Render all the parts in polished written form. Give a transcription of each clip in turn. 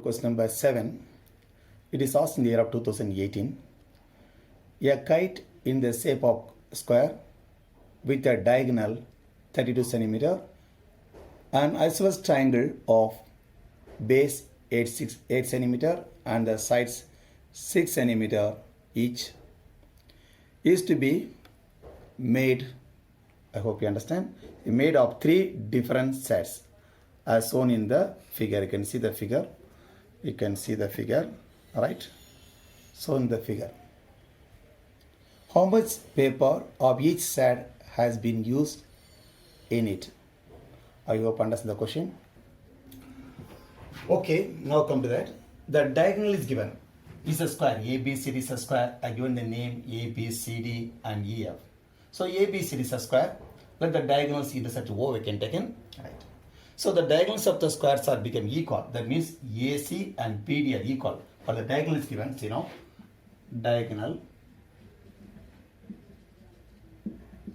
Question number 7. It is asked in the year of 2018. A kite in the shape of square with a diagonal 32 centimeter an isosceles triangle of base 8 centimeter and the sides 6 centimeter each is to be made, I hope you understand, made of 3 different sets as shown in the figure. You can see the figure. You can see the figure, right? Shown in the figure. How much paper of each set has been used in it? I hope you understand the question. Okay, now come to that. The diagonal is given. It's a square. ABCD is a square. I given the name ABCD and EF. So ABCD is a square. Let the diagonals intersect O, we can take in. Right. So the diagonals of the squares are become equal. That means AC and BD are equal. For the diagonal is given, so, diagonal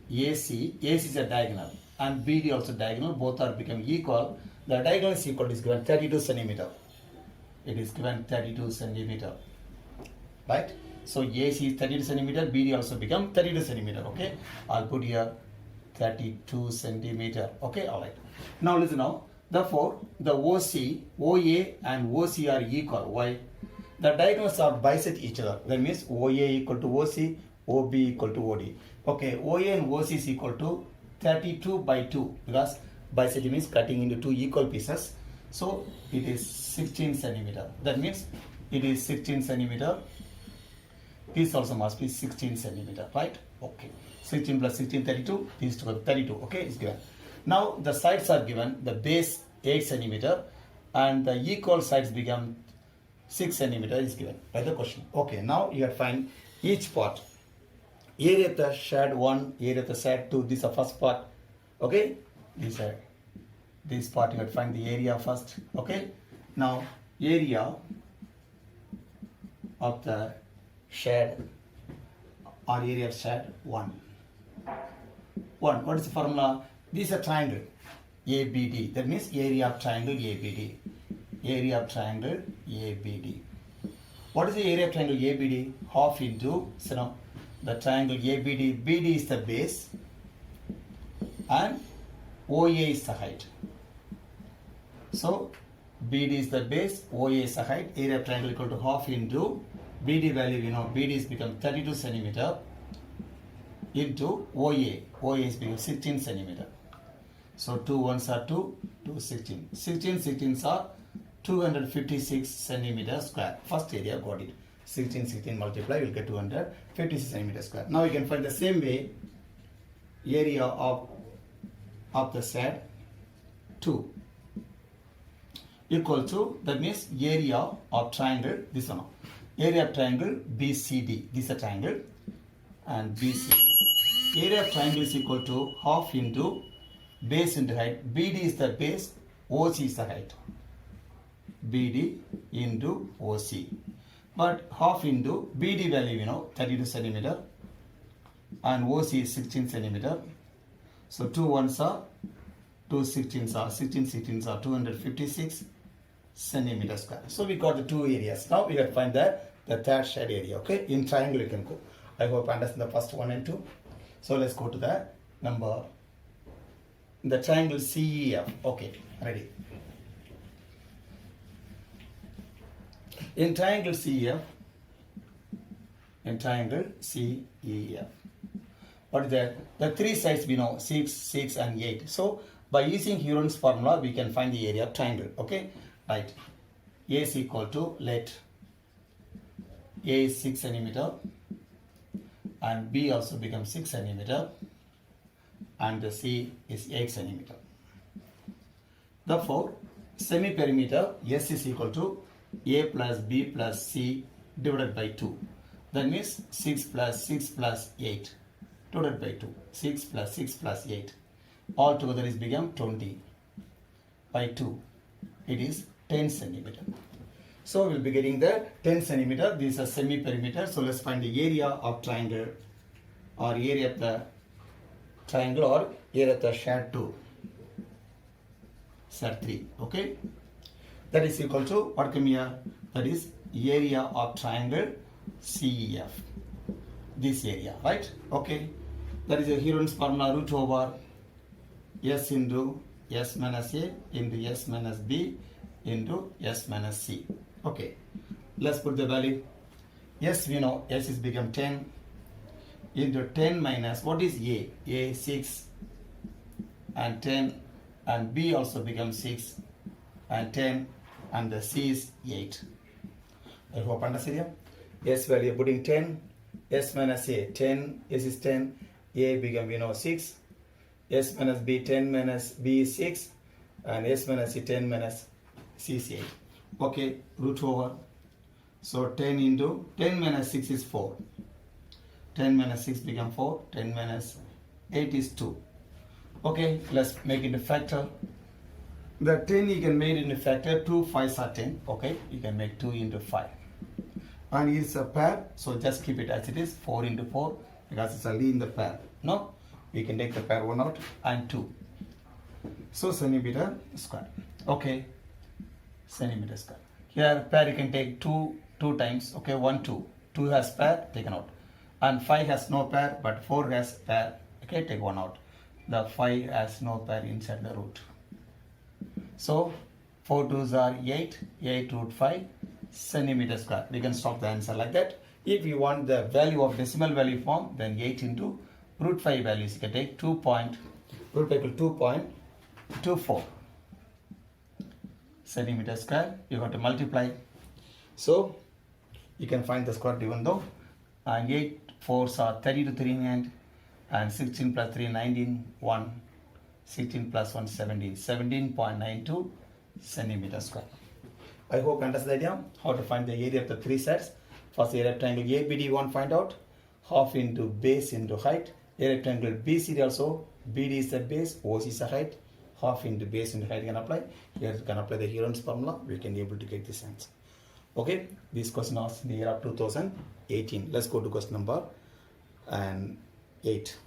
AC is a diagonal and BD also diagonal. Both are become equal. The diagonal is equal is given 32 centimeter. It is given 32 centimeter. Right? So AC is 32 centimeter. BD also become 32 centimeter. Okay? I'll put here 32 centimeter. Okay? Alright. Now listen now. Therefore, the OC, OA and OC are equal. Why? The diagonals are bisect each other. That means OA equal to OC, OB equal to OD. Okay, OA and OC is equal to 32 by 2 because bisect means cutting into 2 equal pieces. So it is 16 centimeter. That means it is 16 centimeter. This also must be 16 centimeter, right? Okay. 16 plus 16, 32. These two are 32. Okay, it's given. Now the sides are given. The base 8 centimeter and the equal sides become 6 centimeter is given by the question. Okay, now you have to find each part. Area of the shade 1, area of the shade 2. This is the first part. Okay, this part you have to find the area first. Okay, now area of the shade or area of shade 1. What is the formula? This is a triangle ABD. That means area of triangle ABD. Area of triangle ABD. What is the area of triangle ABD? Half into, the triangle ABD. BD is the base and OA is the height. So BD is the base, OA is the height. Area of triangle equal to half into BD value. BD is become 32 centimeter into OA. OA is become 16 centimeter. So 2 ones are 2, 2 16. 16 16s are 256 centimeter square. First area got it. 16 multiply will get 256 centimeter square. Now you can find the same way area of the set 2 equal to, that means area of triangle, this one. Area of triangle BCD. This is a triangle and BCD. Area of triangle is equal to half into base into height. BD is the base, OC is the height. BD into OC. But half into BD value, 32 centimeter and OC is 16 centimeter. So 2 ones are 2 16s are 16 16s are 256 centimeter square. So we got the 2 areas. Now we have to find the third shade area. Okay, in triangle you can go. I hope you understand the first 1 and 2. So let's go to the number. The triangle CEF. Okay, ready. In triangle CEF, what is that? The 3 sides we know, 6, 6 and 8. So by using Heron's formula, we can find the area of triangle. Okay, right. A is equal to, let A is 6 centimeter and B also becomes 6 centimeter and the C is 8 centimeter. Therefore, semi-perimeter S is equal to A plus B plus C divided by 2. That means 6 plus 6 plus 8 divided by 2. 6 plus 6 plus 8. All together is become 20 by 2. It is 10 centimeter. So we'll be getting the 10 centimeter. This is a semi-perimeter. So let's find the area of triangle or area of the triangle or area of the shade 2. Set 3. Okay. That is equal to what come here? That is area of triangle CEF. This area, right? Okay. That is a Heron's formula, root over S into S minus A into S minus B into S minus C. Okay. Let's put the value. S we know S is become 10 into 10 minus what is A? A 6 and 10 and B also becomes 6 and 10 and the C is 8. I hope understand. S value putting 10, S minus A 10, S is 10, A become 6, S minus B 10 minus B is 6 and S minus C 10 minus C is 8. Okay, root over. So 10 into 10 minus 6 is 4. 10 minus 6 become 4. 10 minus 8 is 2. Okay, let's make it a factor. The 10 you can make it into factor. 2 5s are 10. Okay, you can make 2 into 5. And it's a pair, so just keep it as it is. 4 into 4 because it's only in the pair. No, we can take the pair 1 out and 2. So centimeter square. Okay, centimeter square. Here pair you can take 2 times. Okay, 1 2. 2 has pair, taken out. And 5 has no pair, but 4 has pair. Okay, take 1 out. The 5 has no pair inside the root. So 4 2s are 8. 8 root 5 centimeter square. We can stop the answer like that. If you want the value of decimal value form, then 8 into root 5 values. You can take root 5 equal 2.24 centimeter square. You have to multiply. So you can find the square even though. And 8 4s are 32 3 and 16 plus 3 19 1 16 plus 1 17 17.92 centimeter square. I hope you understand the idea how to find the area of the three sides. First area of triangle ABD you want to find out, half into base into height. Area of triangle BCD also, BD is the base, OC is the height, half into base into height you can apply. Here you can apply the Heron's formula, we can be able to get this answer. Okay, this question was in the year of 2018. Let's go to question number 8.